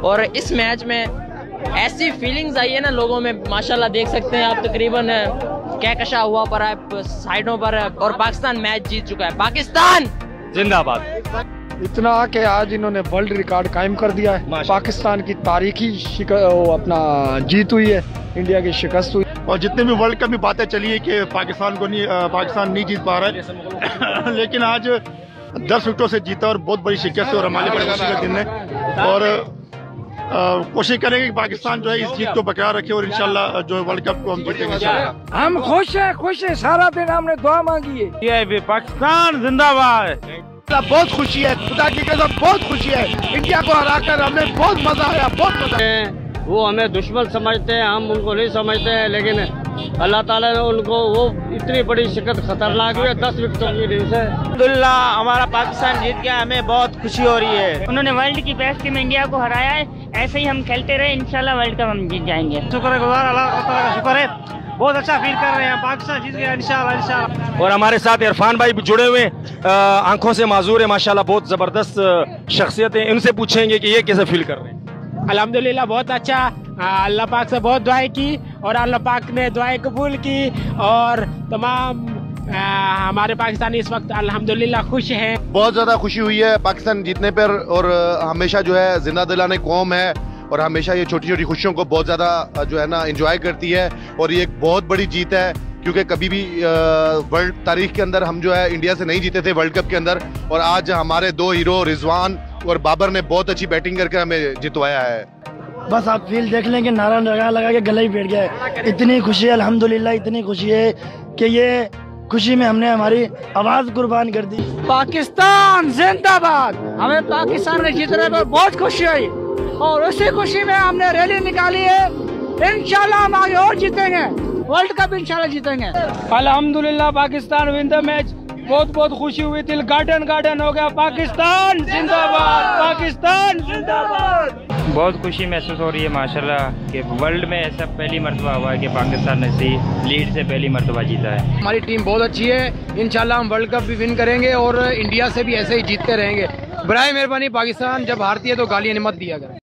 और इस मैच में ऐसी फीलिंग्स आई है ना लोगों में, माशाल्लाह देख सकते हैं आप, तकरीबन कहकशा हुआ पर है साइडों पर, और पाकिस्तान मैच जीत चुका है। पाकिस्तान जिंदाबाद। इतना कि आज इन्होंने वर्ल्ड रिकॉर्ड कायम कर दिया है। पाकिस्तान की तारीखी अपना जीत हुई है, इंडिया की शिकस्त हुई। और जितने भी वर्ल्ड कप में बातें चली है कि पाकिस्तान नहीं जीत पा रहा है लेकिन आज 10 विकेटों से जीता और बहुत बड़ी शिकस्त है और हमारे बड़े खुशी का दिन है। और कोशिश करेंगे कि पाकिस्तान जो है इस जीत को बरकरार रखे और इंशाल्लाह जो वर्ल्ड कप को हम जीतेंगे। हम खुश है, सारा दिन हमने दुआ मांगी है। ये पाकिस्तान जिंदाबाद। बहुत खुशी है, खुदा की कसम बहुत खुशी है। इंडिया को हराकर हमें बहुत मजा आया, बहुत मजा। वो हमें दुश्मन समझते हैं, हम उनको नहीं समझते हैं, लेकिन अल्लाह ताला ने उनको वो इतनी बड़ी शिकस्त खतरनाक हुई है 10 विकेटों की रीस है। अल्हम्दुलिल्लाह हमारा पाकिस्तान जीत गया, हमें बहुत खुशी हो रही है। उन्होंने वर्ल्ड की बेस्ट टीम इंडिया को हराया है, ऐसे ही हम खेलते रहे, इंशाल्लाह वर्ल्ड कप हम जीत जाएंगे। शुक्रगुजार अल्लाह ताला का शुक्र है, बहुत अच्छा फील कर रहे हैं, पाकिस्तान जीत गया इंशाल्लाह। और हमारे साथ इरफान भाई भी जुड़े हुए, आंखों से माजूर है माशाल्लाह, बहुत जबरदस्त शख्सियत है। इनसे पूछेंगे कि ये कैसे फील कर रहे हैं। अल्हम्दुलिल्लाह बहुत अच्छा, अल्लाह पाक से बहुत दुआएं की और अल्लाह पाक ने दुआएं कबूल की और तमाम हमारे पाकिस्तानी इस वक्त अल्हम्दुलिल्लाह खुश हैं। बहुत ज्यादा खुशी हुई है पाकिस्तान जीतने पर और हमेशा जो है जिंदा दिलाने कौम है और हमेशा ये छोटी छोटी खुशियों को बहुत ज्यादा जो है ना एंजॉय करती है। और ये एक बहुत बड़ी जीत है क्योंकि कभी भी वर्ल्ड तारीख के अंदर हम जो है इंडिया से नहीं जीते थे वर्ल्ड कप के अंदर, और आज हमारे 2 हीरो रिजवान और बाबर ने बहुत अच्छी बैटिंग करके हमें जितवाया है। बस आप फील देख लें कि नारा लगा के गला ही बैठ गया है। इतनी खुशी है अल्हम्दुलिल्लाह, इतनी खुशी है कि ये खुशी में हमने हमारी आवाज कुर्बान कर दी। पाकिस्तान जिंदाबाद। हमें पाकिस्तान ने जीतने पर बहुत खुशी हुई और उसी खुशी में हमने रैली निकाली है। इंशाल्लाह हम आगे और जीतेंगे, वर्ल्ड कप इंशाल्लाह जीतेंगे। अल्हम्दुलिल्लाह पाकिस्तान विन द मैच, बहुत बहुत खुशी हुई, दिल गार्डन हो गया। पाकिस्तान जिंदाबाद, पाकिस्तान जिंदाबाद। बहुत खुशी महसूस हो रही है माशाल्लाह कि वर्ल्ड में ऐसा पहली मरतबा हुआ है कि पाकिस्तान ने लीड से पहली मरतबा जीता है। हमारी टीम बहुत अच्छी है, इंशाल्लाह हम वर्ल्ड कप भी विन करेंगे और इंडिया से भी ऐसे ही जीतते रहेंगे। बराए मेहरबानी पाकिस्तान जब हारती है तो गालियां मत दिया करें।